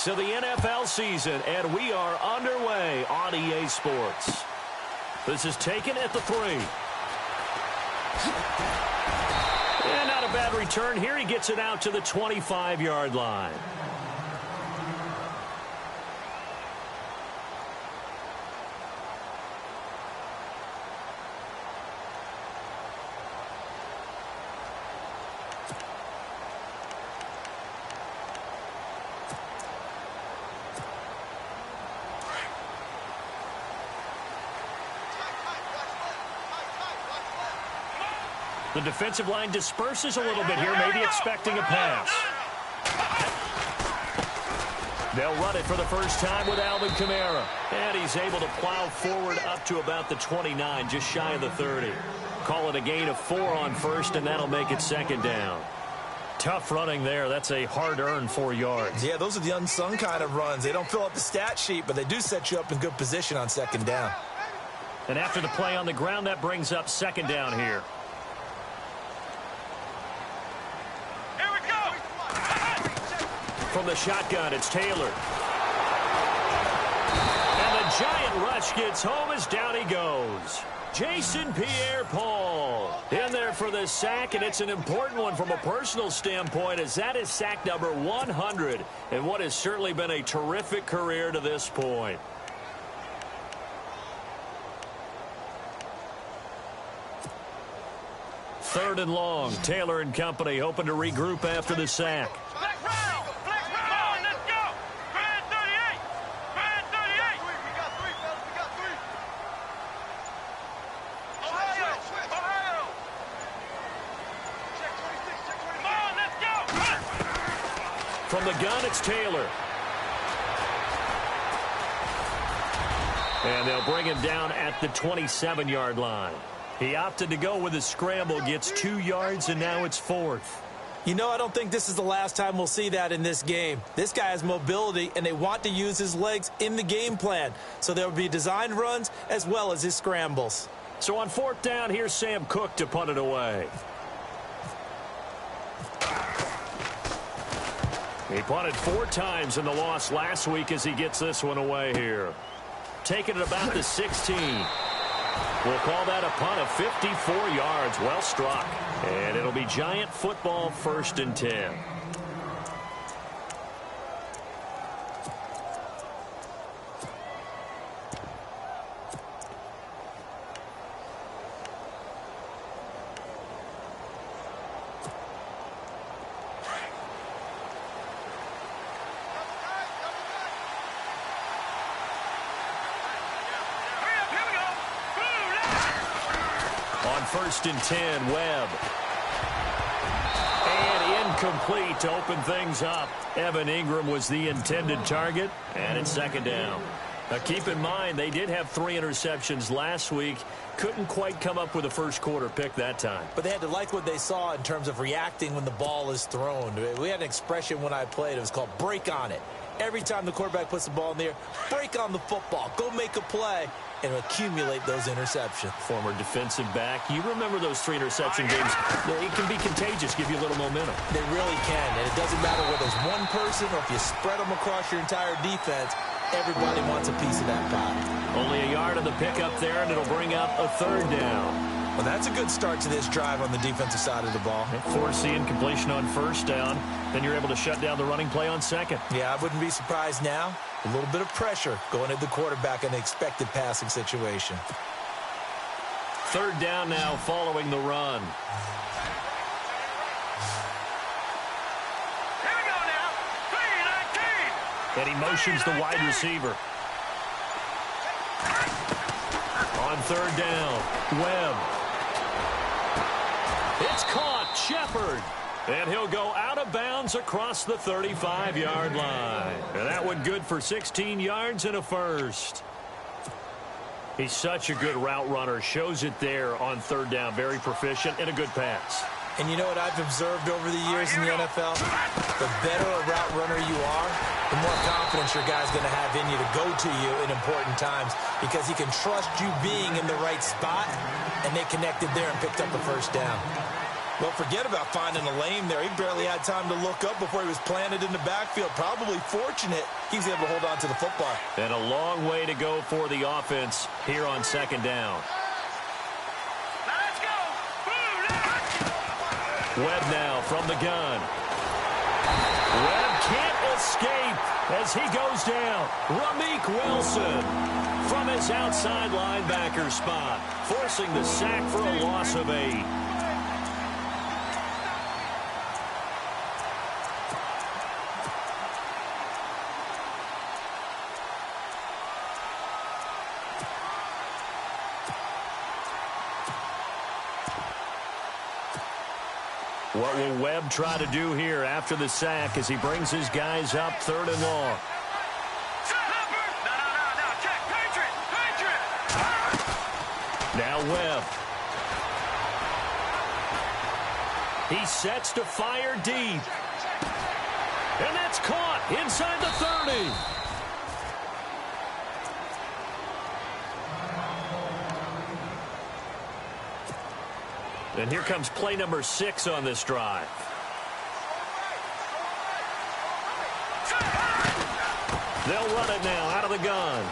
weeks of the NFL season, and we are underway on EA Sports. This is taken at the 3. And not a bad return here. He gets it out to the 25-yard line. The defensive line disperses a little bit here, maybe expecting a pass. They'll run it for the first time with Alvin Kamara. And he's able to plow forward up to about the 29, just shy of the 30. Call it a gain of 4 on first, and that'll make it second down. Tough running there. That's a hard-earned 4 yards. Yeah, those are the unsung kind of runs. They don't fill up the stat sheet, but they do set you up in good position on second down. And after the play on the ground, that brings up second down here. From the shotgun, it's Taylor. And the giant rush gets home as down he goes. Jason Pierre-Paul in there for the sack, and it's an important one from a personal standpoint, as that is sack number 100 in what has certainly been a terrific career to this point. Third and long. Taylor and company hoping to regroup after the sack. From the gun, it's Taylor. And they'll bring him down at the 27-yard line. He opted to go with a scramble, gets 2 yards, and now it's 4th. You know, I don't think this is the last time we'll see that in this game. This guy has mobility, and they want to use his legs in the game plan. So there will be designed runs as well as his scrambles. So on 4th down, here's Sam Cook to punt it away. He punted 4 times in the loss last week as he gets this one away here. Taking it about the 16. We'll call that a punt of 54 yards. Well struck. And it'll be Giant football, 1st and 10. On 1st and 10, Webb. And incomplete to open things up. Evan Ingram was the intended target, and it's second down. Now keep in mind, they did have 3 interceptions last week. Couldn't quite come up with a first quarter pick that time. But they had to like what they saw in terms of reacting when the ball is thrown. We had an expression when I played. It was called break on it. Every time the quarterback puts the ball in the air, break on the football. Go make a play and accumulate those interceptions. Former defensive back. You remember those 3 interception games. It can be contagious, give you a little momentum. They really can, and it doesn't matter whether it's one person or if you spread them across your entire defense. Everybody wants a piece of that pie. Only a yard on the pickup there, and it'll bring up a 3rd down. Well, that's a good start to this drive on the defensive side of the ball. Force the incompletion on 1st down. Then you're able to shut down the running play on 2nd. Yeah, I wouldn't be surprised now. A little bit of pressure going at the quarterback in the expected passing situation. 3rd down now following the run. Here we go now. 3-19. And he motions the wide receiver. On 3rd down, Webb. It's caught, Shepard. And he'll go out of bounds across the 35-yard line. And that one good for 16 yards and a 1st. He's such a good route runner. Shows it there on 3rd down. Very proficient and a good pass. And you know what I've observed over the years in the NFL? The better a route runner you are, the more confidence your guy's going to have in you to go to you in important times, because he can trust you being in the right spot, and they connected there and picked up the 1st down. Well, forget about finding a lane there. He barely had time to look up before he was planted in the backfield. Probably fortunate he's able to hold on to the football. And a long way to go for the offense here on second down. Let's go. Webb now from the gun. Webb can't escape as he goes down. Ramik Wilson from his outside linebacker spot, forcing the sack for a loss of 8. What will Webb try to do here after the sack as he brings his guys up 3rd and long? No, check. Patriot. Now Webb. He sets to fire deep. And that's caught inside the 30. And here comes play number 6 on this drive. They'll run it now out of the gun.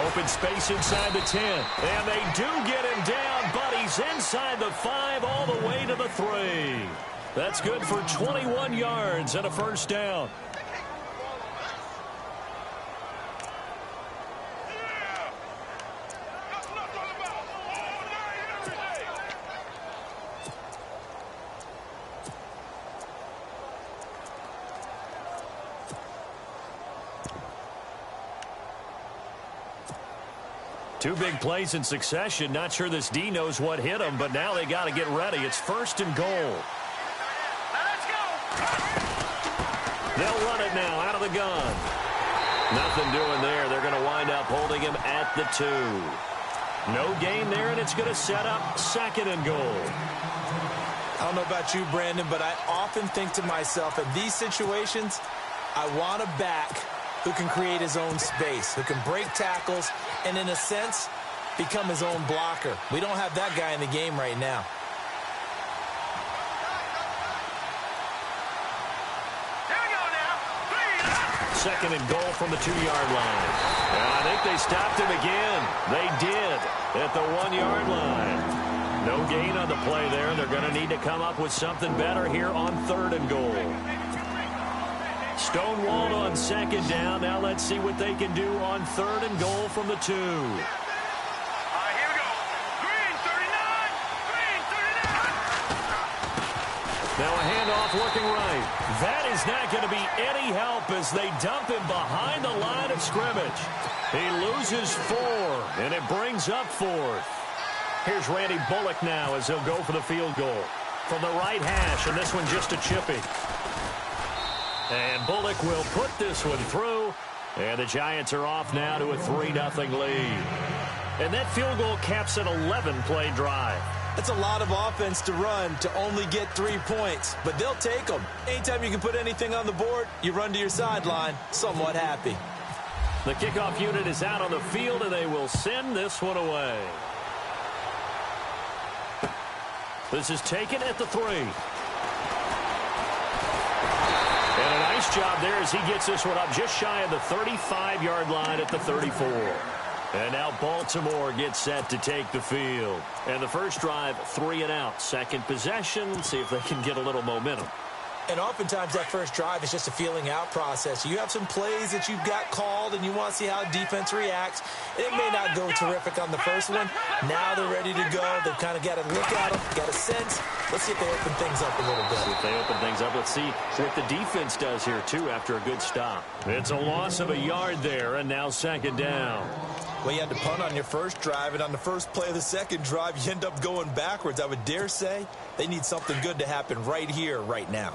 Open space inside the 10. And they do get him down, but he's inside the 5 all the way to the 3. That's good for 21 yards and a first down. Two big plays in succession. Not sure this D knows what hit him, but now they got to get ready. It's 1st and goal. Let's go. They'll run it now out of the gun. Nothing doing there. They're going to wind up holding him at the 2. No gain there, and it's going to set up 2nd and goal. I don't know about you, Brandon, but I often think to myself, in these situations, I want a back who can create his own space, who can break tackles, and in a sense, become his own blocker. We don't have that guy in the game right now. Here we go now. 2nd and goal from the 2-yard line. And I think they stopped him again. They did at the 1-yard line. No gain on the play there. They're going to need to come up with something better here on 3rd and goal. Stonewalled on 2nd down. Now let's see what they can do on 3rd and goal from the 2. All right, here we go. Green 39. Green 39. Now a handoff looking right. That is not going to be any help as they dump him behind the line of scrimmage. He loses 4, and it brings up 4th. Here's Randy Bullock now as he'll go for the field goal. From the right hash, and this one just a chippy. And Bullock will put this one through. And the Giants are off now to a 3-0 lead. And that field goal caps an 11-play drive. That's a lot of offense to run to only get 3 points, but they'll take them. Anytime you can put anything on the board, you run to your sideline, somewhat happy. The kickoff unit is out on the field, and they will send this one away. This is taken at the 3. And a nice job there as he gets this one up just shy of the 35-yard line at the 34. And now Baltimore gets set to take the field. And the first drive, 3 and out. Second possession, see if they can get a little momentum. And oftentimes that first drive is just a feeling out process. You have some plays that you've got called and you want to see how defense reacts. It may not go terrific on the first one. Now they're ready to go. They've kind of got to look at them, got a sense. Let's see if they open things up a little bit. See if they open things up. Let's see what the defense does here, too, after a good stop. It's a loss of a yard there, and now 2nd down. Well, you had to punt on your first drive, and on the first play of the second drive, you end up going backwards. I would dare say they need something good to happen right here, right now.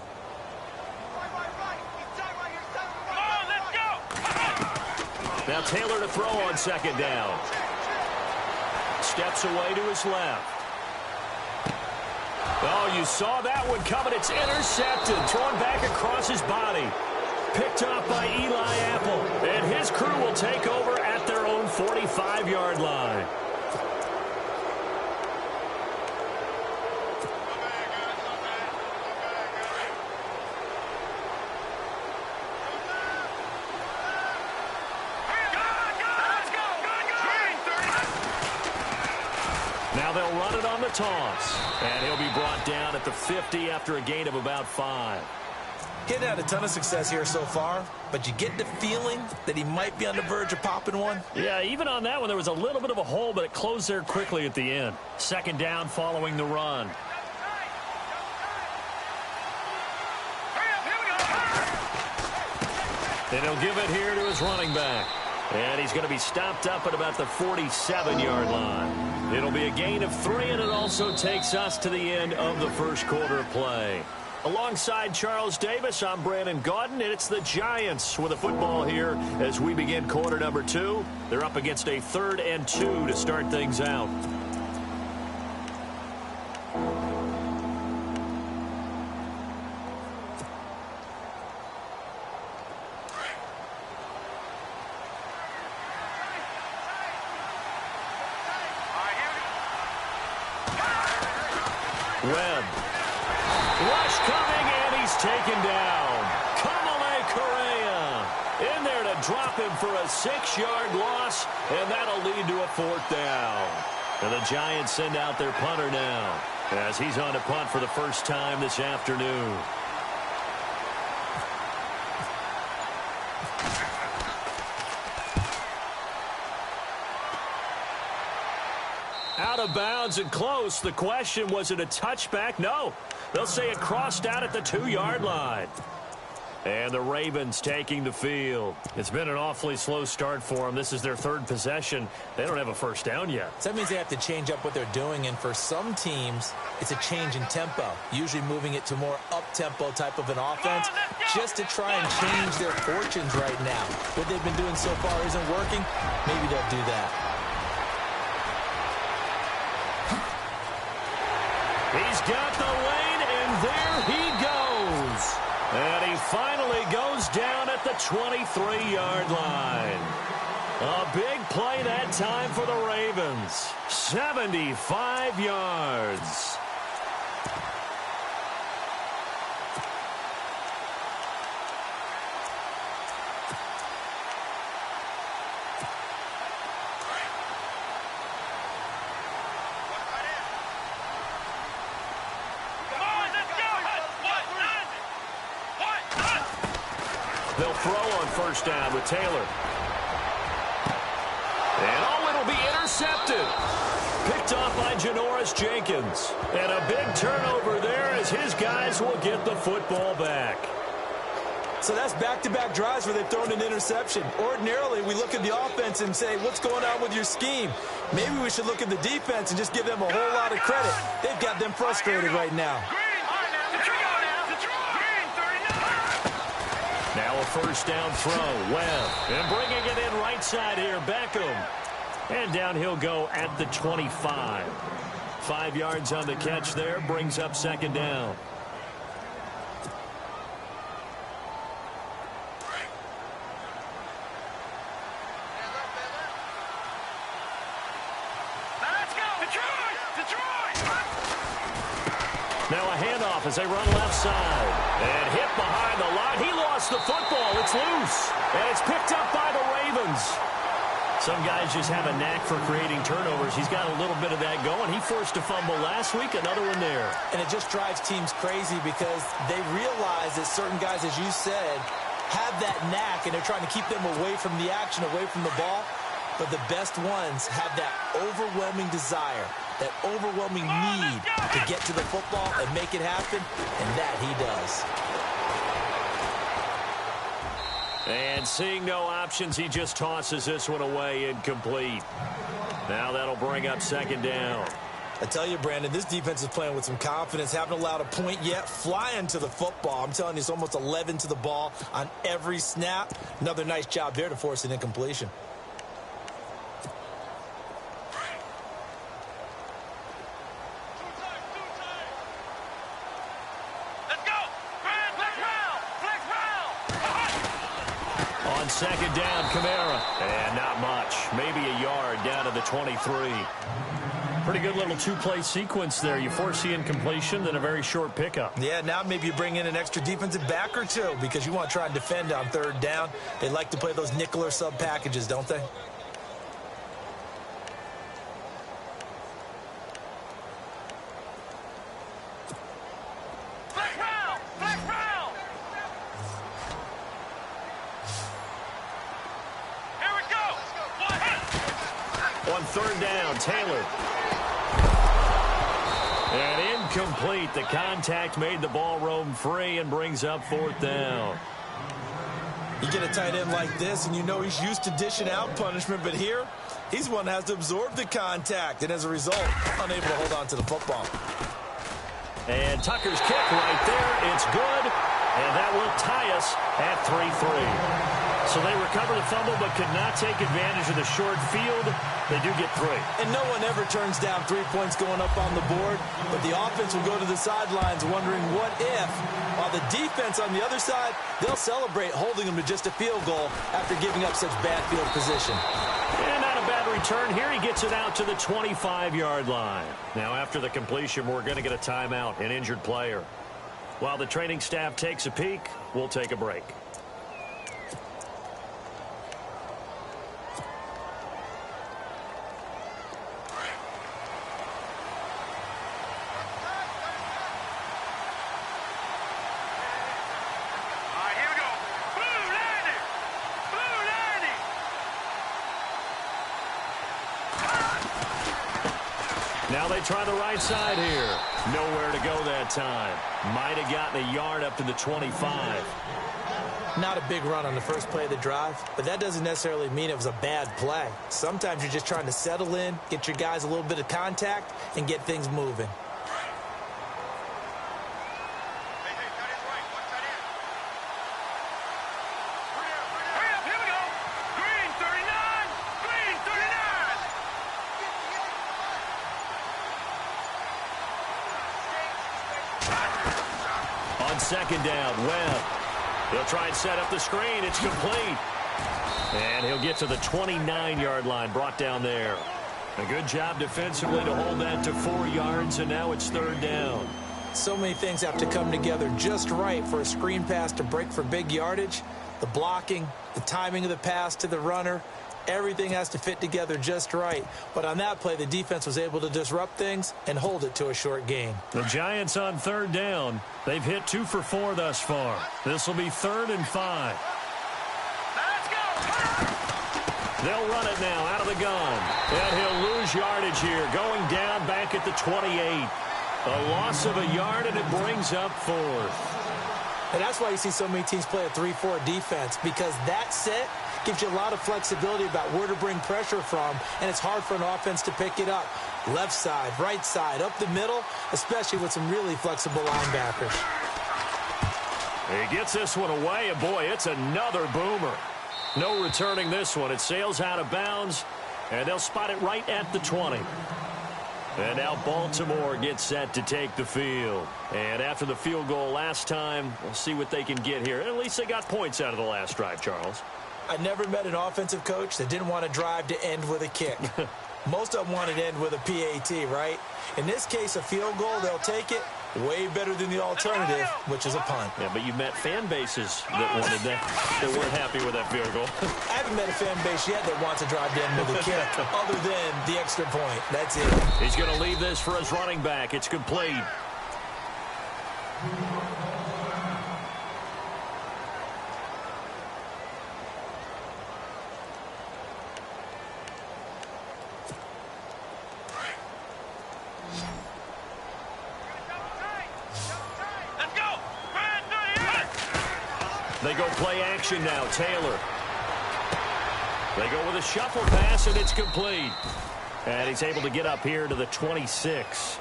Now Taylor to throw on 2nd down. Steps away to his left. Oh, you saw that one coming. It's intercepted. Thrown back across his body. Picked up by Eli Apple. And his crew will take over at their own 45-yard line. they'll run it on the toss. And he'll be brought down at the 50 after a gain of about 5. He hasn't had a ton of success here so far, but you get the feeling that he might be on the verge of popping one. Yeah, even on that one, there was a little bit of a hole, but it closed there quickly at the end. Second down following the run. And he'll give it here to his running back. And he's going to be stopped up at about the 47-yard line. It'll be a gain of 3, and it also takes us to the end of the first quarter of play. Alongside Charles Davis, I'm Brandon Gaudin, and it's the Giants with a football here as we begin quarter number 2. They're up against a 3rd and 2 to start things out. Webb. Rush coming, and he's taken down. Kamale Correa in there to drop him for a 6-yard loss, and that'll lead to a 4th down. And the Giants send out their punter now as he's on to punt for the first time this afternoon. Out of bounds and close. The question, was it a touchback? No. They'll say it crossed out at the 2-yard line. And the Ravens taking the field. It's been an awfully slow start for them. This is their 3rd possession. They don't have a first down yet. So that means they have to change up what they're doing, and for some teams, it's a change in tempo, usually moving it to more up-tempo type of an offense just to try and change their fortunes right now. What they've been doing so far isn't working. Maybe they'll do that. He's got the lane, and there he goes. And he finally goes down at the 23-yard line. A big play that time for the Ravens. 75 yards. They'll throw on first down with Taylor. And it'll be intercepted. Picked off by Janoris Jenkins. And a big turnover there as his guys will get the football back. So that's back-to-back drives where they've thrown an interception. Ordinarily, we look at the offense and say, what's going on with your scheme? Maybe we should look at the defense and just give them a whole lot of credit. They've got them frustrated right now. Now a first down throw. Webb. And bringing it in right side here. Beckham. And down he'll go at the 25. 5 yards on the catch there. Brings up second down. Now a handoff as they run left side. And hit behind the line. He lost the football. It's loose. And it's picked up by the Ravens. Some guys just have a knack for creating turnovers. He's got a little bit of that going. He forced a fumble last week. Another one there. And it just drives teams crazy because they realize that certain guys, as you said, have that knack, and they're trying to keep them away from the action, away from the ball. But the best ones have that overwhelming desire, that overwhelming need to get to the football and make it happen, and that he does. And seeing no options, he just tosses this one away incomplete. Now that'll bring up second down. I tell you, Brandon, this defense is playing with some confidence. Haven't allowed a point yet. Flying to the football. I'm telling you, it's almost 11 to the ball on every snap. Another nice job there to force an incompletion. Second down, Kamara. And not much. Maybe a yard down to the 23. Pretty good little two-play sequence there. You force the incompletion, then a very short pickup. Yeah, now maybe you bring in an extra defensive back or two because you want to try and defend on third down. They like to play those nickel or sub packages, don't they? On third down, Taylor. And incomplete. The contact made the ball roam free and brings up fourth down. You get a tight end like this, and you know he's used to dishing out punishment, but here, he's one that has to absorb the contact, and as a result, unable to hold on to the football. And Tucker's kick right there. It's good, and that will tie us at 3-3. So they recover the fumble but could not take advantage of the short field. They do get 3. And no one ever turns down 3 points going up on the board, but the offense will go to the sidelines wondering what if, while the defense on the other side, they'll celebrate holding them to just a field goal after giving up such bad field position. And not a bad return here. He gets it out to the 25-yard line. Now after the completion, we're going to get a timeout, an injured player. While the training staff takes a peek, we'll take a break. Now they try the right side here. Nowhere to go that time. Might have gotten a yard up to the 25. Not a big run on the first play of the drive, but that doesn't necessarily mean it was a bad play. Sometimes you're just trying to settle in, get your guys a little bit of contact, and get things moving. Second down, Webb. He'll try and set up the screen. It's complete. And he'll get to the 29-yard line, brought down there. A good job defensively to hold that to 4 yards, and now it's third down. So many things have to come together just right for a screen pass to break for big yardage. The blocking, the timing of the pass to the runner, everything has to fit together just right. But on that play, the defense was able to disrupt things and hold it to a short gain. The Giants on third down. They've hit 2 for 4 thus far. This will be 3rd and 5. Let's go! They'll run it now out of the gun. And he'll lose yardage here, going down back at the 28. A loss of a yard, and it brings up 4th. And that's why you see so many teams play a 3-4 defense, because that set gives you a lot of flexibility about where to bring pressure from, and it's hard for an offense to pick it up. Left side, right side, up the middle, especially with some really flexible linebackers. He gets this one away, and boy, it's another boomer. No returning this one. It sails out of bounds, and they'll spot it right at the 20. And now Baltimore gets set to take the field. And after the field goal last time, we'll see what they can get here. At least they got points out of the last drive, Charles. I never met an offensive coach that didn't want a drive to end with a kick. Most of them wanted to end with a PAT, right? In this case, a field goal, they'll take it. Way better than the alternative, which is a punt. Yeah, but you met fan bases that wanted that, that weren't happy with that field goal. I haven't met a fan base yet that wants a drive to end with a kick, other than the extra point. That's it. He's going to leave this for his running back. It's complete. They go play action now. Taylor. They go with a shuffle pass, and it's complete. And he's able to get up here to the 26.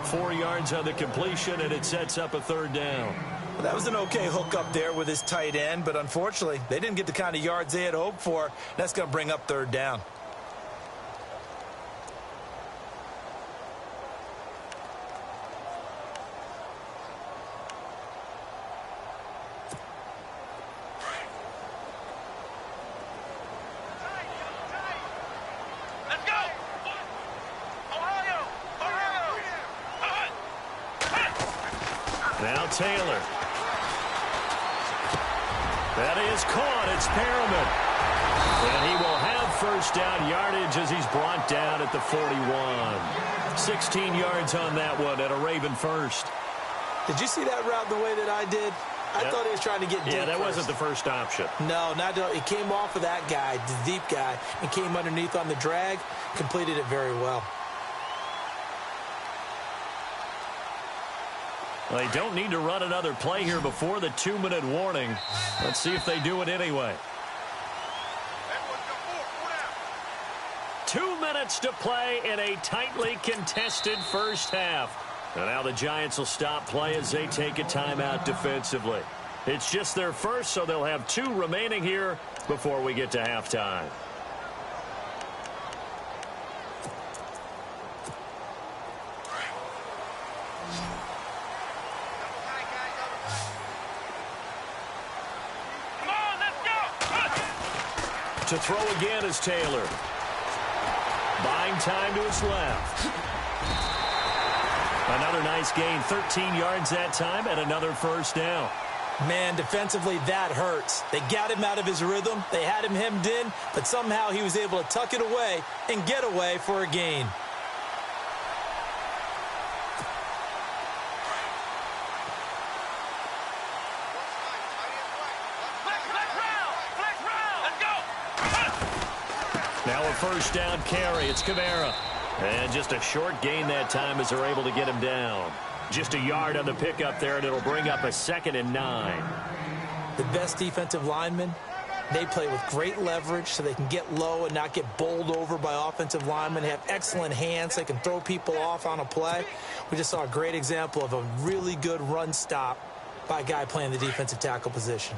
4 yards on the completion, and it sets up a third down. Well, that was an okay hook up there with his tight end, but unfortunately, they didn't get the kind of yards they had hoped for. That's going to bring up third down. Now Taylor. That is caught. It's Perriman. And he will have first down yardage as he's brought down at the 41. 16 yards on that one at a Raven first. Did you see that route the way that I did? I thought he was trying to get deep. Yeah, that first. wasn't the first option. No, not at all. He came off of that guy, the deep guy, and came underneath on the drag, completed it very well. They don't need to run another play here before the 2-minute warning. Let's see if they do it anyway. 2 minutes to play in a tightly contested first half. And now the Giants will stop play as they take a timeout defensively. It's just their first, so they'll have 2 remaining here before we get to halftime. Come on, let's go. To throw again is Taylor. Buying time to his left. Another nice gain, 13 yards that time, and another first down. Man, defensively, that hurts. They got him out of his rhythm. They had him hemmed in, but somehow he was able to tuck it away and get away for a gain. Flex round. Let's go. Now a first down carry. It's Kamara. And just a short gain that time as they're able to get him down. Just a yard on the pickup there, and it'll bring up a 2nd and 9. The best defensive linemen, they play with great leverage so they can get low and not get bowled over by offensive linemen. They have excellent hands. They can throw people off on a play. We just saw a great example of a really good run stop by a guy playing the defensive tackle position.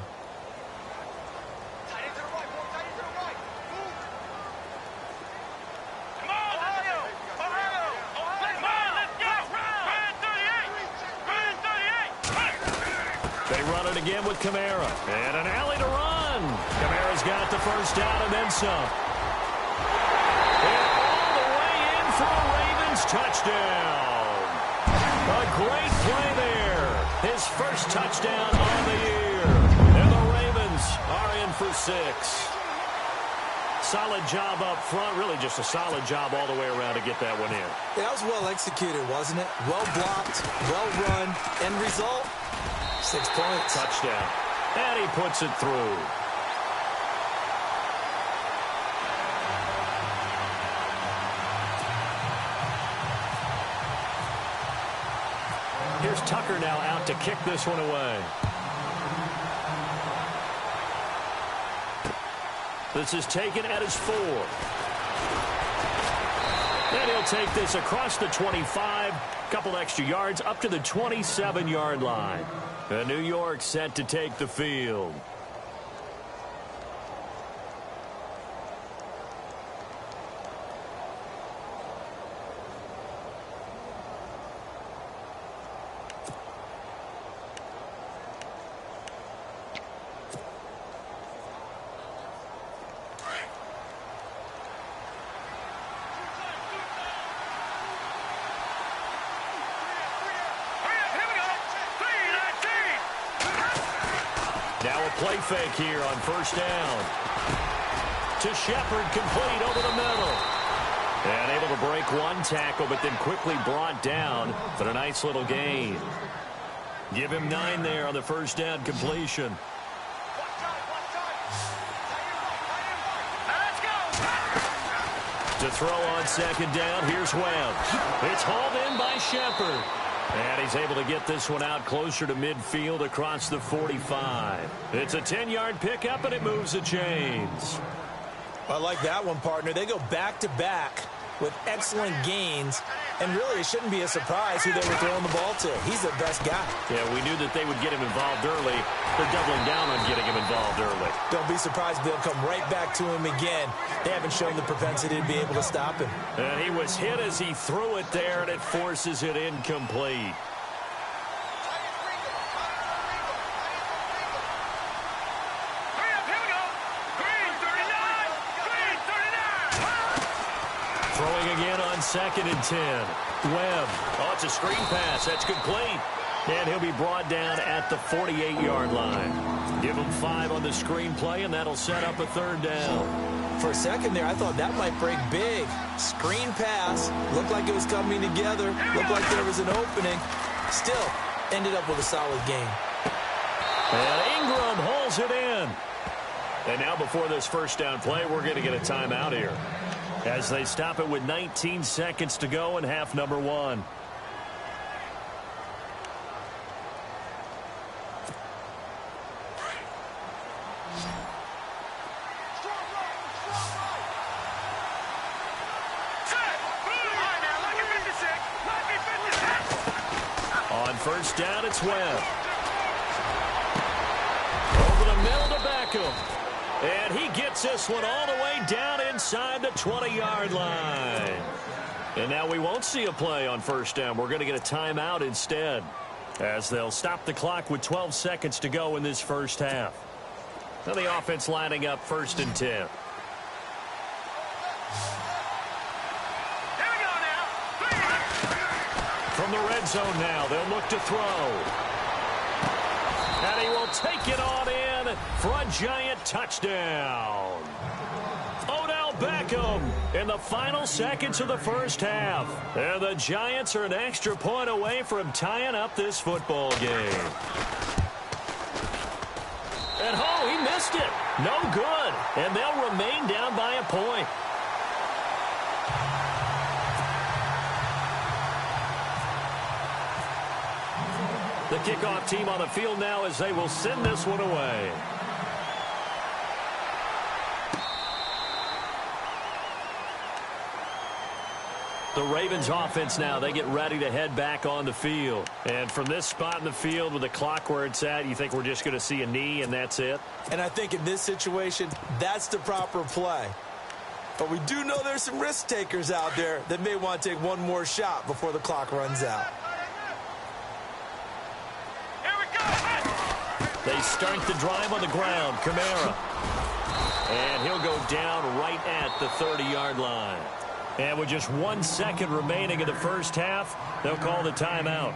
Again with Kamara. And an alley to run. Kamara's got the first down and then some. And all the way in for a Ravens touchdown. A great play there. His first touchdown on the year. And the Ravens are in for 6. Solid job up front. Really just a solid job all the way around to get that one in. That was well executed, wasn't it? Well blocked, well run. End result? 6 points. Touchdown. And he puts it through. Here's Tucker now out to kick this one away. This is taken at his 4. And he'll take this across the 25. Couple extra yards up to the 27-yard line. And New York set to take the field. Now a play fake here on first down. To Shepard, complete over the middle. And able to break one tackle, but then quickly brought down for a nice little gain. Give him 9 there on the first down completion. To throw on second down, here's Webb. It's hauled in by Shepard. And he's able to get this one out closer to midfield across the 45. It's a 10-yard pickup, and it moves the chains. I like that one, partner. They go back-to-back with excellent gains. And really, it shouldn't be a surprise who they were throwing the ball to. He's their best guy. Yeah, we knew that they would get him involved early. They're doubling down on getting him involved early. Don't be surprised if they'll come right back to him again. They haven't shown the propensity to be able to stop him. And he was hit as he threw it there, and it forces it incomplete. Throwing again on 2nd and 10. Webb. Oh, it's a screen pass. That's complete. And he'll be brought down at the 48-yard line. Give him 5 on the screen play, and that'll set up a 3rd down. For a second there, I thought that might break big. Screen pass. Looked like it was coming together. Looked like there was an opening. Still, ended up with a solid game. And Ingram holds it in. And now before this first down play, we're going to get a timeout here, as they stop it with 19 seconds to go in half number one. On first down, it's Webb. Over the middle to Beckham. And he gets this one all the way down inside the 20-yard line. And now we won't see a play on first down. We're going to get a timeout instead, as they'll stop the clock with 12 seconds to go in this first half. Now the offense lining up 1st and 10. Here we go now. From the red zone now, they'll look to throw. And he will take it on in for a giant touchdown. Odell Beckham in the final seconds of the first half. And the Giants are an extra point away from tying up this football game. And oh, he missed it. No good. And they'll remain down by a point. The kickoff team on the field now, as they will send this one away. The Ravens offense now, they get ready to head back on the field. And from this spot in the field with the clock where it's at, you think we're just going to see a knee and that's it? And I think in this situation, that's the proper play. But we do know there's some risk takers out there that may want to take one more shot before the clock runs out. They start the drive on the ground. Kamara. And he'll go down right at the 30-yard line. And with just 1 second remaining in the first half, they'll call the timeout.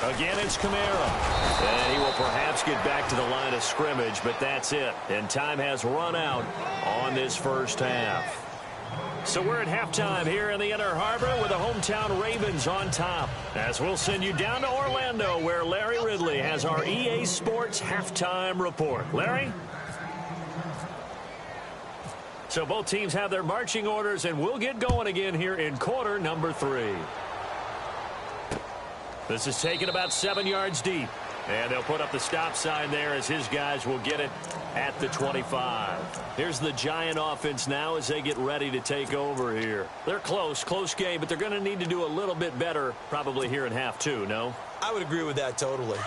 Again, it's Kamara. And he will perhaps get back to the line of scrimmage, but that's it. And time has run out on this first half. So we're at halftime here in the Inner Harbor with the hometown Ravens on top, as we'll send you down to Orlando, where Larry Ridley has our EA Sports halftime report. Larry? So both teams have their marching orders, and we'll get going again here in quarter number 3. This is taken about 7 yards deep. And they'll put up the stop sign there as his guys will get it at the 25. Here's the Giant offense now as they get ready to take over here. They're close game, but they're going to need to do a little bit better probably here in half 2, no? I would agree with that totally.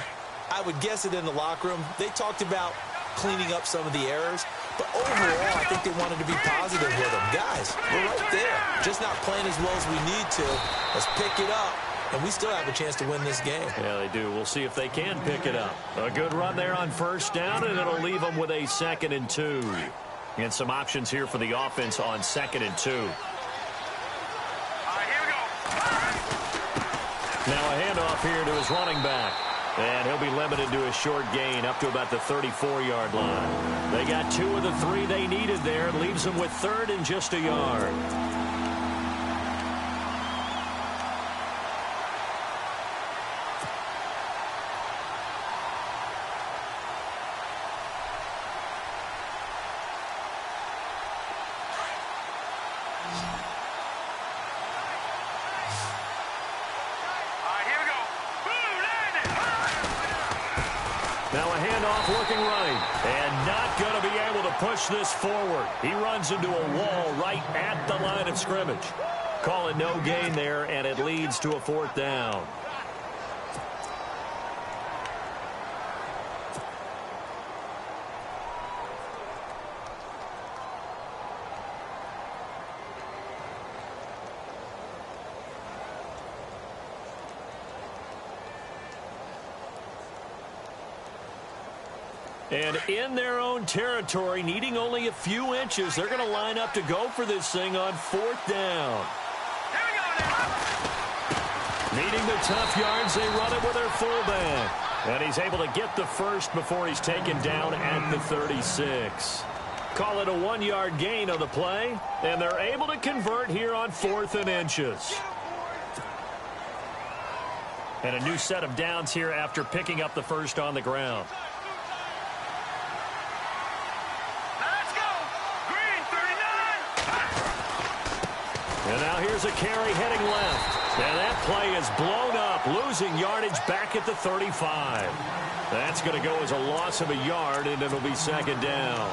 I would guess it in the locker room. They talked about cleaning up some of the errors, but overall, I think they wanted to be positive with them. Guys, we're right there. Just not playing as well as we need to. Let's pick it up. And we still have a chance to win this game. Yeah, they do. We'll see if they can pick it up. A good run there on first down, and it'll leave them with a 2nd and 2. And some options here for the offense on 2nd and 2. Here we go. Now a handoff here to his running back. And he'll be limited to a short gain up to about the 34-yard line. They got 2 of the 3 they needed there. It leaves them with 3rd and just a yard. Looking right, and not going to be able to push this forward. He runs into a wall right at the line of scrimmage. Call it no gain there, and it leads to a 4th down. And in their own territory, needing only a few inches, they're going to line up to go for this thing on 4th down. Needing the tough yards, they run it with their fullback. And he's able to get the first before he's taken down at the 36. Call it a 1-yard gain on the play, and they're able to convert here on 4th and inches. And a new set of downs here after picking up the first on the ground. Let's go. Green 39. And now here's a carry heading left. And that play is blown up, losing yardage back at the 35. That's going to go as a loss of a yard, and it'll be 2nd down.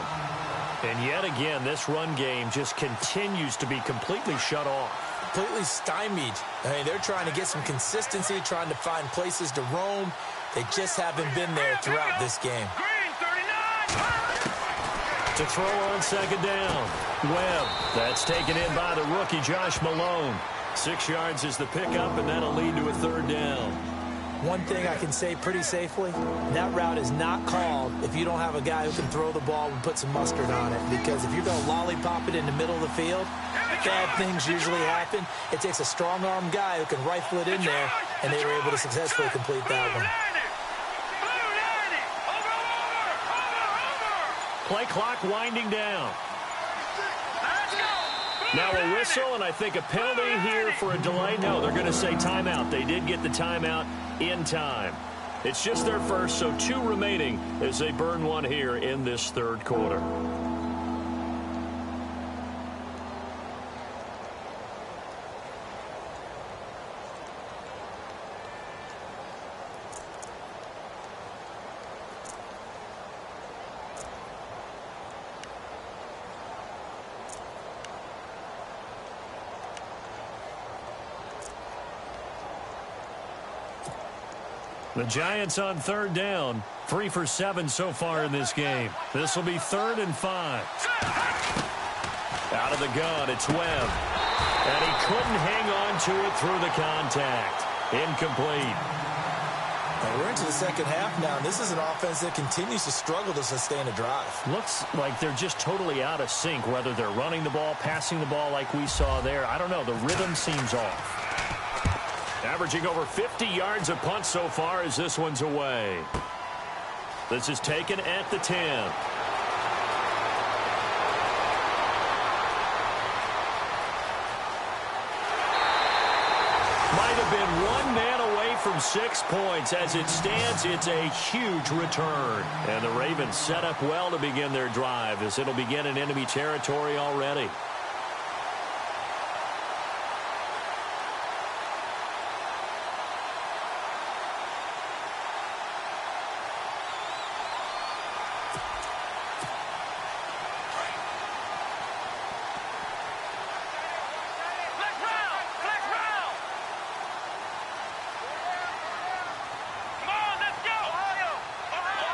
And yet again, this run game just continues to be completely shut off. Completely stymied. I mean, they're trying to get some consistency, trying to find places to roam. They just haven't been there throughout this game. Green 39. To throw on 2nd down. Webb, that's taken in by the rookie Josh Malone. 6 yards is the pickup, and that'll lead to a 3rd down. One thing I can say pretty safely, that route is not called if you don't have a guy who can throw the ball and put some mustard on it. Because if you're going to lollipop it in the middle of the field, bad things usually happen. It takes a strong-arm guy who can rifle it in there, and they were able to successfully complete that one. Play clock winding down. Now a whistle, and I think a penalty here for a delay. No, they're going to say timeout. They did get the timeout in time. It's just their first, so 2 remaining as they burn one here in this 3rd quarter. The Giants on 3rd down. 3 for 7 so far in this game. This will be 3rd and 5. Out of the gun, it's Webb. And he couldn't hang on to it through the contact. Incomplete. Well, we're into the 2nd half now, and this is an offense that continues to struggle to sustain a drive. Looks like they're just totally out of sync, whether they're running the ball, passing the ball like we saw there. I don't know. The rhythm seems off. Averaging over 50 yards a punt so far as this one's away. This is taken at the 10. Might have been one man away from 6 points. As it stands, it's a huge return. And the Ravens set up well to begin their drive as it'll begin in enemy territory already.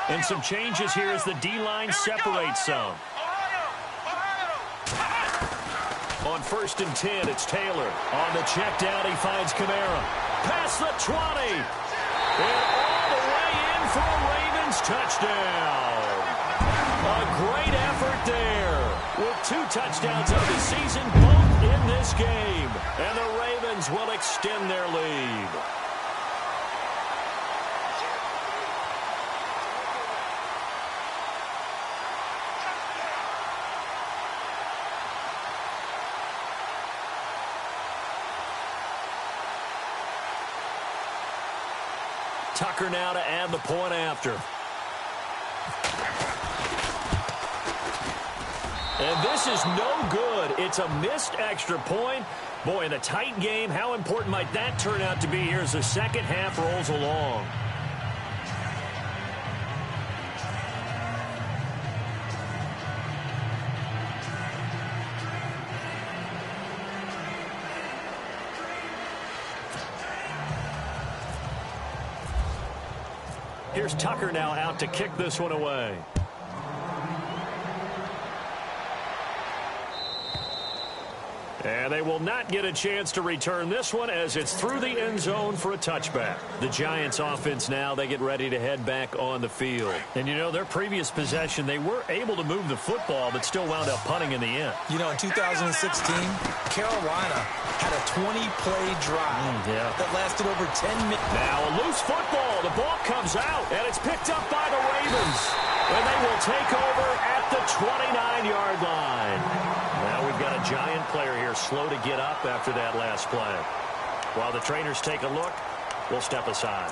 And some changes here as the D-line separates some. On 1st and 10, it's Taylor. On the check down, he finds Kamara. Past the 20. And all the way in for a Ravens touchdown. A great effort there. With 2 touchdowns of the season, both in this game. And the Ravens will extend their lead. Tucker now to add the point after. And this is no good. It's a missed extra point. Boy, in a tight game, how important might that turn out to be here as the 2nd half rolls along? Here's Tucker now out to kick this one away. And they will not get a chance to return this one as it's through the end zone for a touchback. The Giants offense now, they get ready to head back on the field. And, you know, their previous possession, they were able to move the football but still wound up punting in the end. You know, in 2016, Carolina had a 20-play drive that lasted over 10 minutes. Now a loose football. The ball comes out, and it's picked up by the Ravens. And they will take over at the 29-yard line. Now we've got a Giant player here slow to get up after that last play. While the trainers take a look, we'll step aside.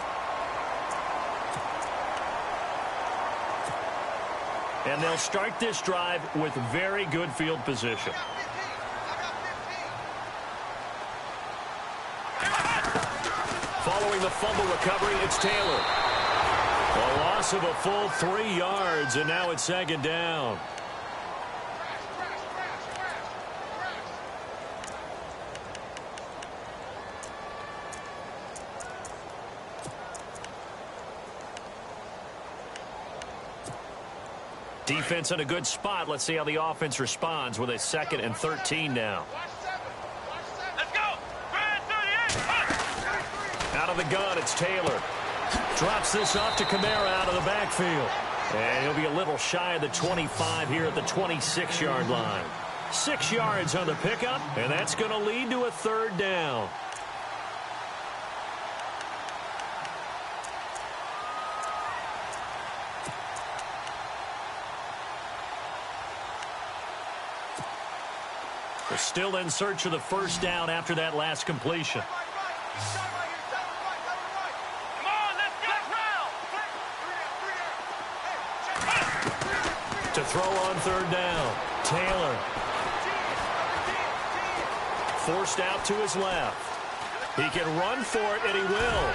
And they'll start this drive with very good field position. Following the fumble recovery, it's Taylor. A loss of a full 3 yards, and now it's second down. Defense in a good spot. Let's see how the offense responds with a 2nd and 13 now. Let's go. Out of the gun, it's Taylor. Drops this off to Kamara out of the backfield. And he'll be a little shy of the 25 here at the 26-yard line. 6 yards on the pickup, and that's going to lead to a 3rd down. They're still in search of the 1st down after that last completion. Come on, let's go. To throw on 3rd down, Taylor. Forced out to his left. He can run for it, and he will.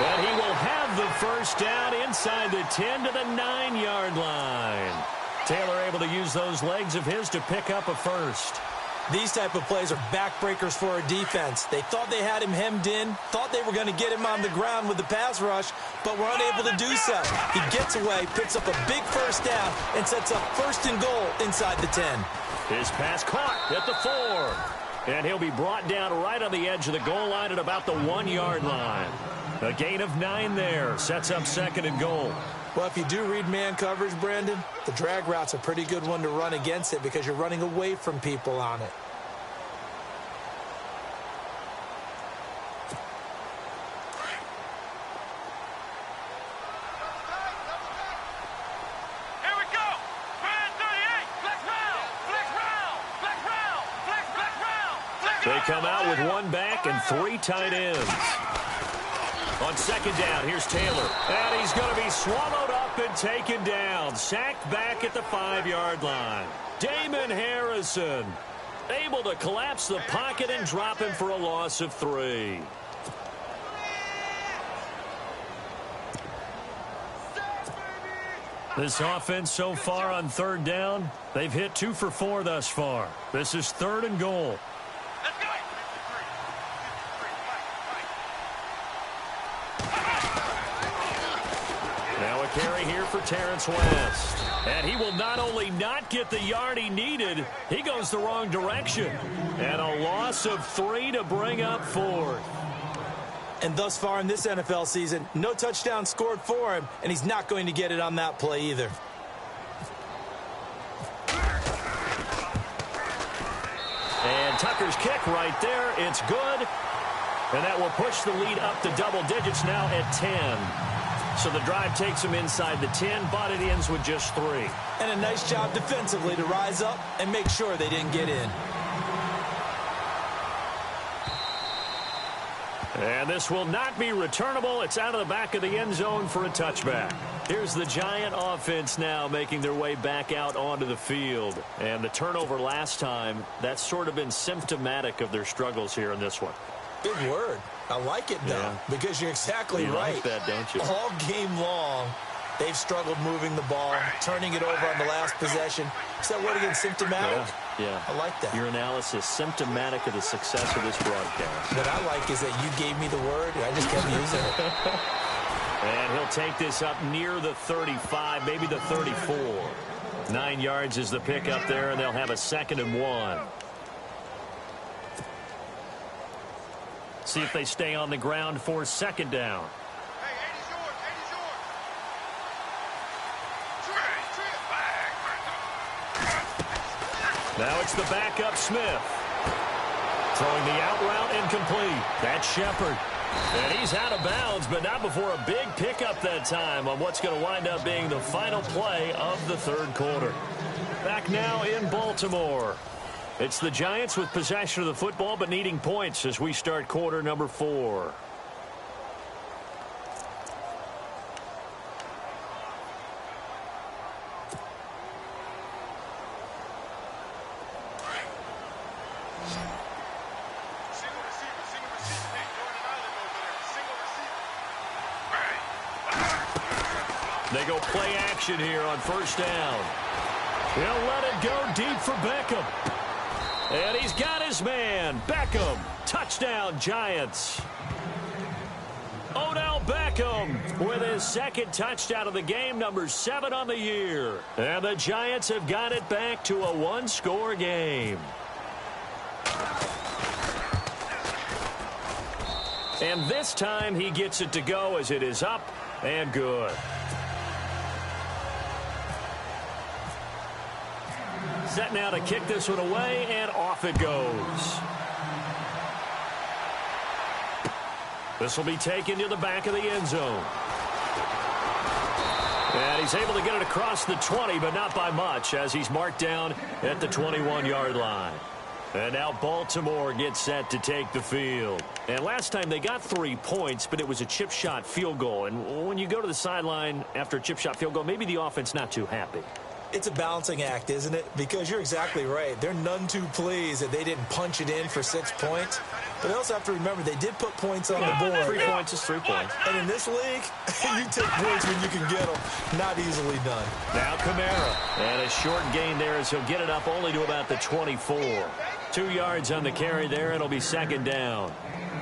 And he will have the 1st down inside the 10 to the 9-yard line. Taylor able to use those legs of his to pick up a 1st. These type of plays are backbreakers for a defense. They thought they had him hemmed in, thought they were going to get him on the ground with the pass rush, but were unable to do so. He gets away, picks up a big 1st down, and sets up 1st and goal inside the 10. His pass caught at the 4. And he'll be brought down right on the edge of the goal line at about the 1-yard line. A gain of 9 there. Sets up 2nd and goal. Well, if you do read man coverage, Brandon, the drag route's a pretty good one to run against it because you're running away from people on it. Here we go. Brand 38. Flex round. Flex round. Flex round. Flex round. They come out with 1 back and 3 tight ends. On 2nd down, here's Taylor. And he's going to be swallowed up and taken down. Sacked back at the 5-yard line. Damon Harrison able to collapse the pocket and drop him for a loss of 3. This offense so far on 3rd down, they've hit 2 for 4 thus far. This is 3rd and goal. Let's go. Now a carry here for Terrence West. And he will not only not get the yard he needed, he goes the wrong direction. And a loss of 3 to bring up 4th. And thus far in this NFL season, no touchdown scored for him, and he's not going to get it on that play either. And Tucker's kick right there. It's good. And that will push the lead up to double digits now at 10. So the drive takes him inside the 10, but it ends with just 3. And a nice job defensively to rise up and make sure they didn't get in. And this will not be returnable. It's out of the back of the end zone for a touchback. Here's the Giant offense now making their way back out onto the field. And the turnover last time, that's sort of been symptomatic of their struggles here in this one. Big word. I like it, though, because you're exactly right. You like that, don't you? All game long, they've struggled moving the ball, turning it over on the last possession. Is that word again, symptomatic? Yeah. I like that. Your analysis, symptomatic of the success of this broadcast. What I like is that you gave me the word, and I just kept using it. And he'll take this up near the 35, maybe the 34. 9 yards is the pickup there, and they'll have a 2nd and 1. see if they stay on the ground for second down. Hey, 80's yours. 80's yours. Now it's the backup Smith. Throwing the out route incomplete. That's Shepard. And he's out of bounds, but not before a big pickup that time on what's going to wind up being the final play of the third quarter. Back now in Baltimore. It's the Giants with possession of the football, but needing points as we start quarter number 4. They go play action here on first down. He'll let it go deep for Beckham. And he's got his man. Beckham. Touchdown, Giants. Odell Beckham with his second touchdown of the game, number 7 on the year. And the Giants have got it back to a one-score game. And this time he gets it to go as it is up and good. Set now to kick this one away, and off it goes. This will be taken to the back of the end zone. And he's able to get it across the 20, but not by much, as he's marked down at the 21-yard line. And now Baltimore gets set to take the field. And last time they got 3 points, but it was a chip shot field goal. And when you go to the sideline after a chip shot field goal, maybe the offense not too happy. It's a balancing act, isn't it? Because you're exactly right. They're none too pleased that they didn't punch it in for 6 points. But they also have to remember they did put points on the board. 3 points is 3 points. And in this league, you take points when you can get them. Not easily done. Now Kamara. And a short gain there as he'll get it up only to about the 24. 2 yards on the carry there. It'll be second down.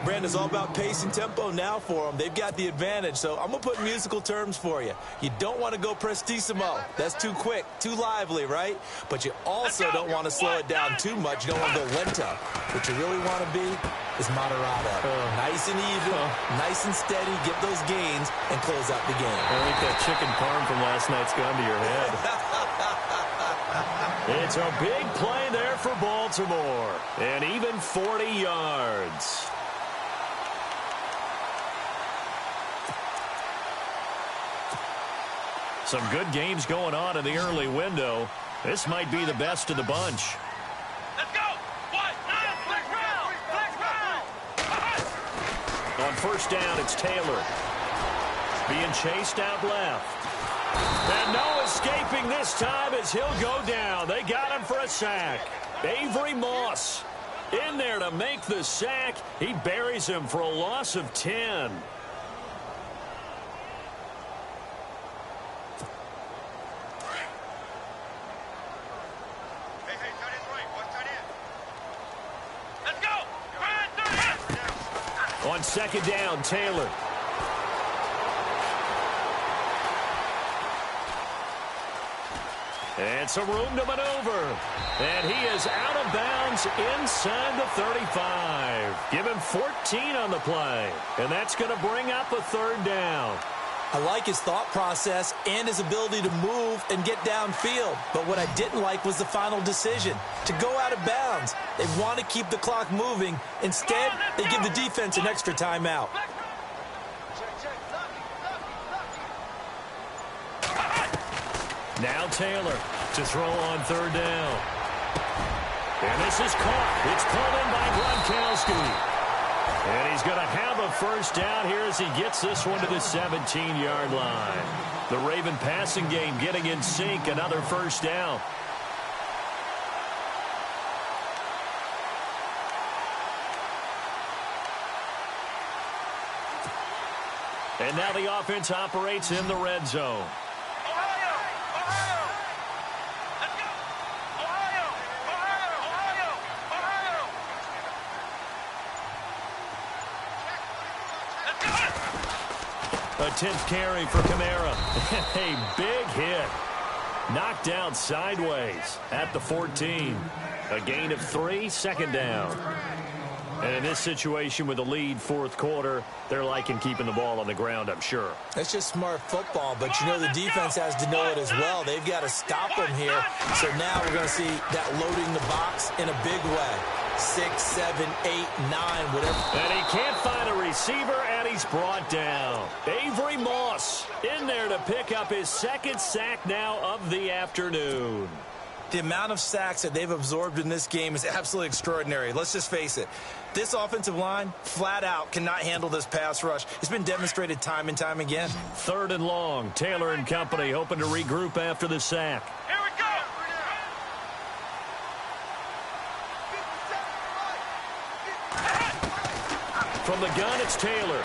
Brandon, it's all about pace and tempo now for them. They've got the advantage, so I'm going to put musical terms for you. You don't want to go prestissimo. That's too quick, too lively, right? But you also don't want to slow it down too much. You don't want to go lento. What you really want to be is moderato. Nice and even, nice and steady, get those gains, and close out the game. I think that chicken parm from last night's gone to your head. It's a big play there for Baltimore. And even 40 yards. Some good games going on in the early window. This might be the best of the bunch. Let's go. What? Flex round. Flex round. On first down, it's Taylor. Being chased out left. And no escaping this time as he'll go down. They got him for a sack. Avery Moss in there to make the sack. He buries him for a loss of 10. On second down, Taylor. And some room to maneuver. And he is out of bounds inside the 35. Give him 14 on the play. And that's going to bring up a third down. I like his thought process and his ability to move and get downfield. But what I didn't like was the final decision, to go out of bounds. They want to keep the clock moving. Instead, they give the defense an extra timeout. Now Taylor to throw on third down. And this is caught. It's pulled in by Gronkowski. And he's going to have a first down here as he gets this one to the 17-yard line. The Raven passing game getting in sync. Another first down. And now the offense operates in the red zone. A 10th carry for Kamara. A big hit. Knocked down sideways at the 14. A gain of 3, second down. And in this situation with the lead fourth quarter, they're liking keeping the ball on the ground, I'm sure. That's just smart football, but you know the defense has to know it as well. They've got to stop them here. So now we're going to see that loading the box in a big way. 6, 7, 8, 9, whatever. And he can't find a receiver, and he's brought down. Avery Moss in there to pick up his second sack now of the afternoon. The amount of sacks that they've absorbed in this game is absolutely extraordinary. Let's just face it. This offensive line, flat out, cannot handle this pass rush. It's been demonstrated time and time again. 3rd and long. Taylor and company hoping to regroup after the sack. Here we go. From the gun, it's Taylor.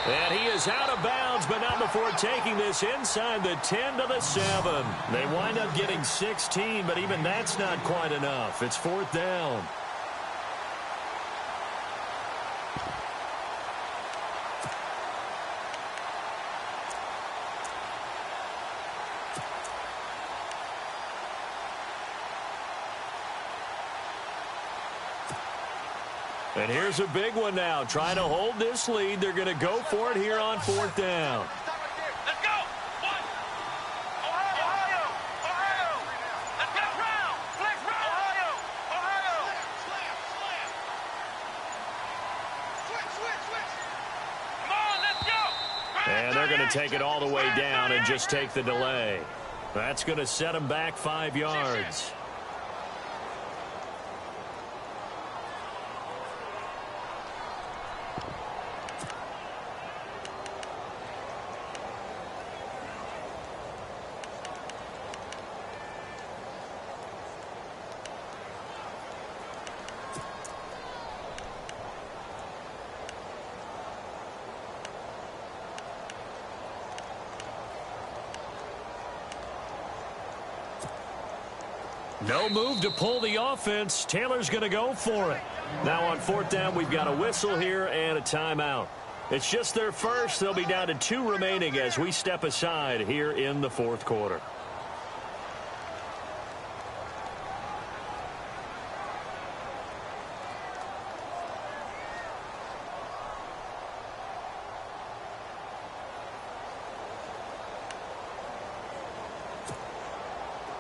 And he is out of bounds, but not before taking this inside the 10 to the 7. They wind up getting 16, but even that's not quite enough. It's 4th down. And here's a big one now. Trying to hold this lead. They're going to go for it here on 4th down. Let's go. One. Ohio. Ohio. Let's go. Round. Flex round. Ohio. Ohio. Switch. Come on, let's go. And they're going to take it all the way down and just take the delay. That's going to set them back 5 yards. No move to pull the offense. Taylor's going to go for it. Now on 4th down, we've got a whistle here and a timeout. It's just their first. They'll be down to 2 remaining as we step aside here in the 4th quarter.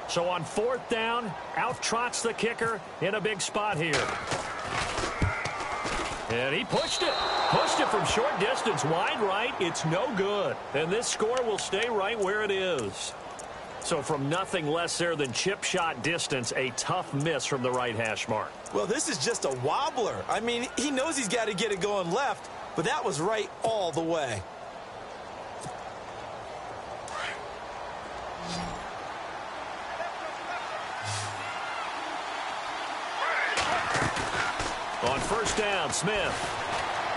So on 4th down, out trots the kicker in a big spot here. And he pushed it. Pushed it from short distance, wide right. It's no good. And this score will stay right where it is. So from nothing less there than chip shot distance, a tough miss from the right hash mark. Well, this is just a wobbler. I mean, he knows he's got to get it going left, but that was right all the way. On 1st down, Smith.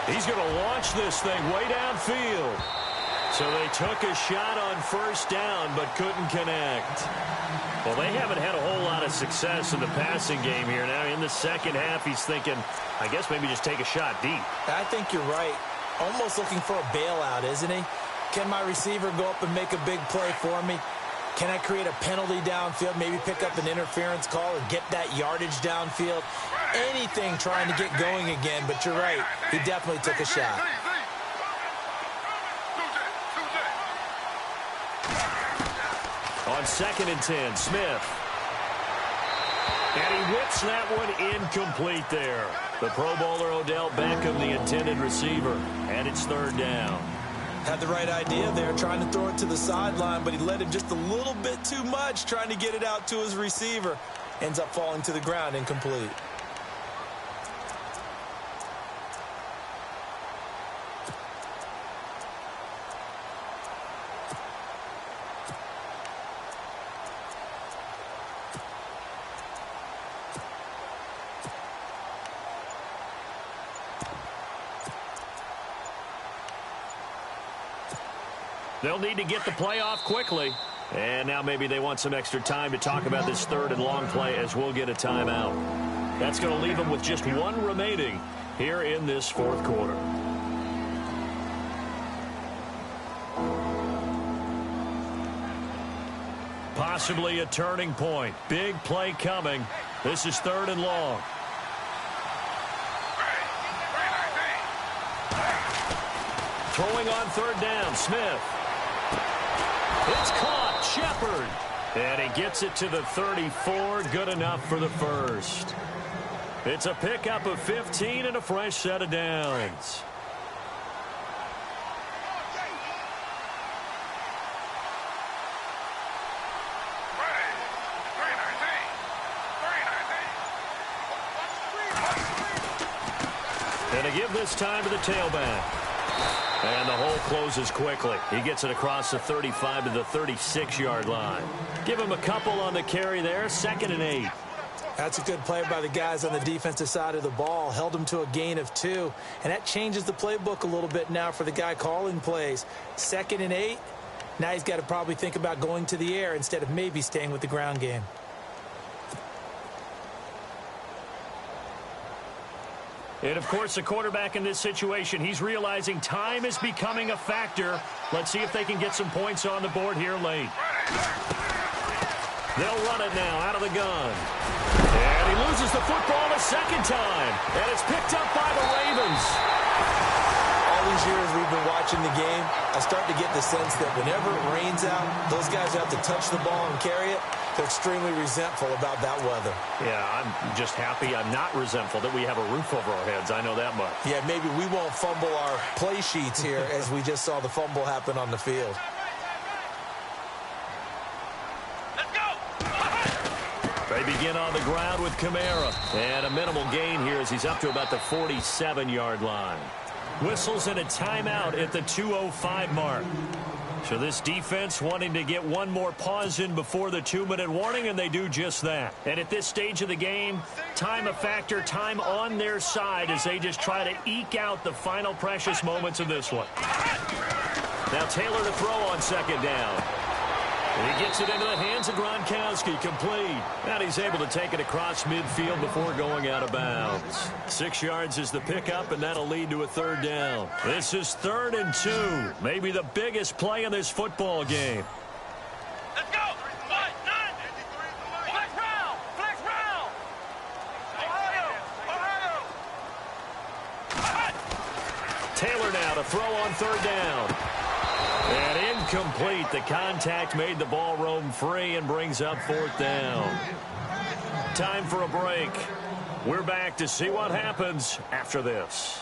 He's going to launch this thing way downfield. So they took a shot on 1st down, but couldn't connect. Well, they haven't had a whole lot of success in the passing game here. Now, in the second half, he's thinking, I guess maybe just take a shot deep. I think you're right. Almost looking for a bailout, isn't he? Can my receiver go up and make a big play for me? Can I create a penalty downfield, maybe pick up an interference call or get that yardage downfield? Anything trying to get going again, but you're right. He definitely took a shot. On 2nd and 10, Smith. And he whips that one incomplete there. The Pro Bowler Odell Beckham, the intended receiver. And it's 3rd down. Had the right idea there, trying to throw it to the sideline, but he let him just a little bit too much, trying to get it out to his receiver. Ends up falling to the ground, incomplete. They'll need to get the play off quickly. And now maybe they want some extra time to talk about this 3rd and long play as we'll get a timeout. That's going to leave them with just 1 remaining here in this 4th quarter. Possibly a turning point. Big play coming. This is 3rd and long. Throwing on third down, Smith. It's caught, Shepard. And he gets it to the 34, good enough for the first. It's a pickup of 15 and a fresh set of downs. And to give this time to the tailback. And the hole closes quickly. He gets it across the 35 to the 36-yard line. Give him a couple on the carry there, 2nd and 8. That's a good play by the guys on the defensive side of the ball. Held him to a gain of 2. And that changes the playbook a little bit now for the guy calling plays. 2nd and 8. Now he's got to probably think about going to the air instead of maybe staying with the ground game. And, of course, the quarterback in this situation, he's realizing time is becoming a factor. Let's see if they can get some points on the board here late. They'll run it now out of the gun. And he loses the football a second time. And it's picked up by the Ravens. All these years we've been watching the game, I start to get the sense that whenever it rains out, those guys who have to touch the ball and carry it, they're extremely resentful about that weather. Yeah, I'm just happy I'm not resentful that we have a roof over our heads. I know that much. Yeah, maybe we won't fumble our play sheets here as we just saw the fumble happen on the field. Let's go! They begin on the ground with Kamara. And a minimal gain here as he's up to about the 47-yard line. Whistles and a timeout at the 2:05 mark. So this defense wanting to get one more pause in before the 2-minute warning, and they do just that. And at this stage of the game, time a factor, time on their side as they just try to eke out the final precious moments of this one. Now Taylor to throw on 2nd down. And he gets it into the hands of Gronkowski, complete. And he's able to take it across midfield before going out of bounds. 6 yards is the pickup, and that'll lead to a 3rd down. This is 3rd and 2. Maybe the biggest play in this football game. Let's go! Flex round! Flex round! Ohio! Taylor now to throw on 3rd down. And incomplete. The contact made the ball roam free and brings up 4th down. Time for a break. We're back to see what happens after this.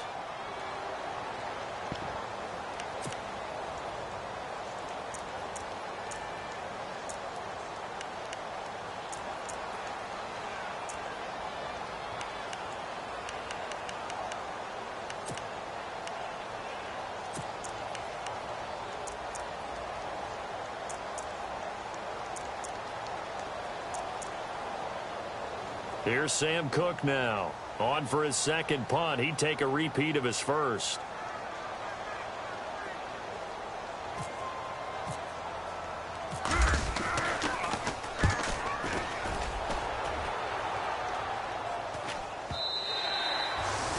Here's Sam Cook now. On for his 2nd punt. He'd take a repeat of his first.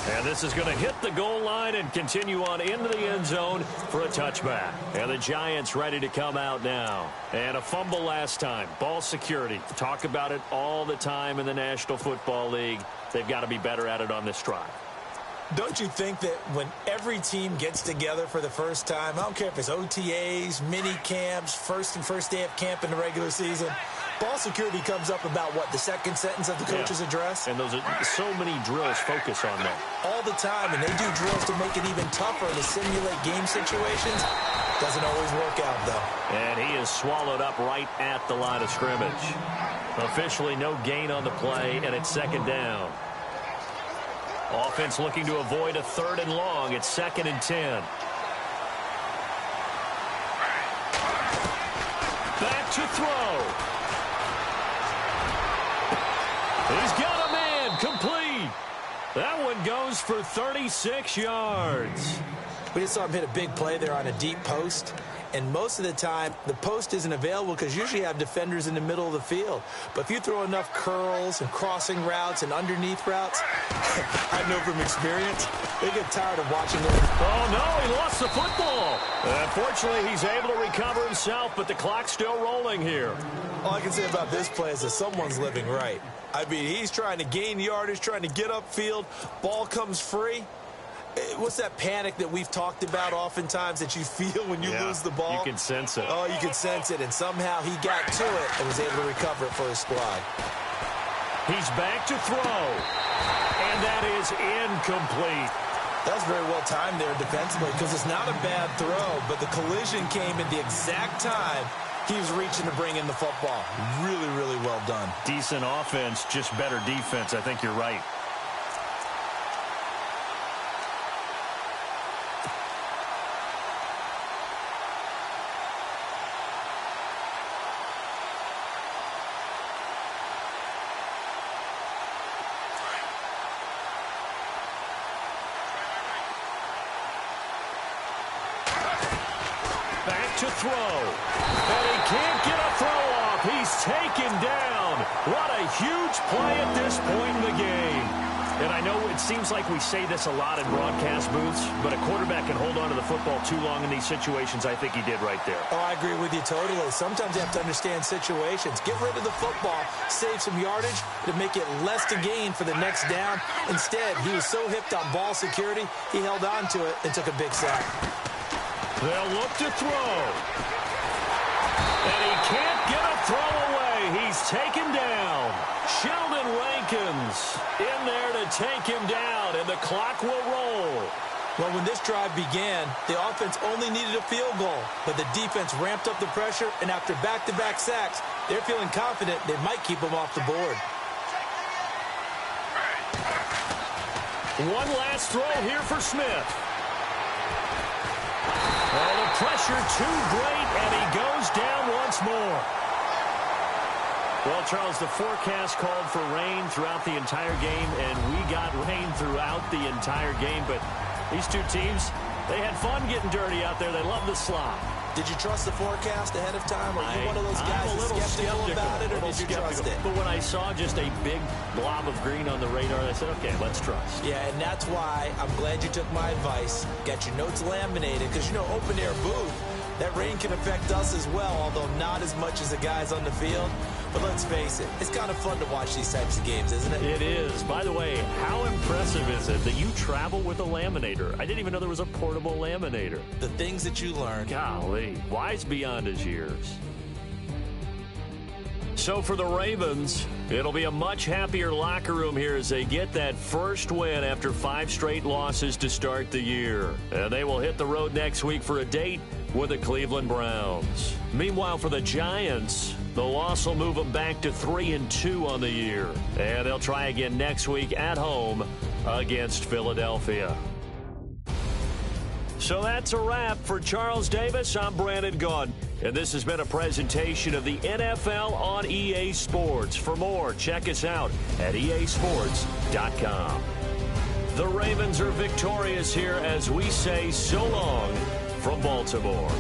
And this is going to hit the goal line and continue on into the end zone for a touchback. And the Giants ready to come out now. And a fumble last time. Ball security. Talk about it all the time in the National Football League. They've got to be better at it on this drive. Don't you think that when every team gets together for the first time, I don't care if it's OTAs, mini camps, first day of camp in the regular season, ball security comes up about, what, the 2nd sentence of the coach's address? And those are so many drills focus on that. All the time, and they do drills to make it even tougher to simulate game situations. Doesn't always work out, though. And he is swallowed up right at the line of scrimmage. Officially no gain on the play, and it's 2nd down. Offense looking to avoid a 3rd and long. It's 2nd and 10. Back to throw. He's got a man, complete. That one goes for 36 yards. We just saw him hit a big play there on a deep post. And most of the time, the post isn't available because usually you have defenders in the middle of the field. But if you throw enough curls and crossing routes and underneath routes, I know from experience, they get tired of watching them. Oh, no, he lost the football. Unfortunately, he's able to recover himself, but the clock's still rolling here. All I can say about this play is that someone's living right. I mean, he's trying to gain yardage, trying to get upfield. Ball comes free. What's that panic that we've talked about oftentimes that you feel when you lose the ball? You can sense it. Oh, you can sense it, and somehow he got to it and was able to recover it for his squad. He's back to throw, and that is incomplete. That was very well timed there defensively because it's not a bad throw, but the collision came at the exact time he was reaching to bring in the football. Really, really well done. Decent offense, just better defense. I think you're right. Back to throw. And he can't get a throw off. He's taken down. What a huge play at this point in the game. And I know it seems like we say this a lot in broadcast booths, but a quarterback can hold on to the football too long in these situations. I think he did right there. Oh, I agree with you totally. Sometimes you have to understand situations. Get rid of the football, save some yardage to make it less to gain for the next down. Instead, he was so hipped on ball security, he held on to it and took a big sack. They'll look to throw. And he can't get a throw away. He's taken down. Sheldon Rankins in there to take him down, and the clock will roll. Well, when this drive began, the offense only needed a field goal, but the defense ramped up the pressure, and after back-to-back sacks, they're feeling confident they might keep them off the board. One last throw here for Smith. Well, the pressure too great, and he goes down once more. Well, Charles, the forecast called for rain throughout the entire game, and we got rain throughout the entire game. But these two teams, they had fun getting dirty out there. They love the slop. Did you trust the forecast ahead of time? Are you one of those guys that's skeptical about it, or did you trust it? But when I saw just a big blob of green on the radar, I said, okay, let's trust. Yeah, and that's why I'm glad you took my advice. Got your notes laminated, because, you know, open-air booth, that rain can affect us as well, although not as much as the guys on the field. But let's face it, it's kind of fun to watch these types of games, isn't it? It is. By the way, how impressive is it that you travel with a laminator? I didn't even know there was a portable laminator. The things that you learn. Golly, wise beyond his years. So for the Ravens, it'll be a much happier locker room here as they get that first win after 5 straight losses to start the year. And they will hit the road next week for a date with the Cleveland Browns. Meanwhile, for the Giants, the loss will move them back to 3-2 on the year. And they'll try again next week at home against Philadelphia. So that's a wrap. For Charles Davis, I'm Brandon Gaudin. And this has been a presentation of the NFL on EA Sports. For more, check us out at easports.com. The Ravens are victorious here as we say so long from Baltimore.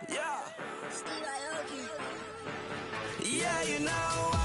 Yeah. Yeah, you know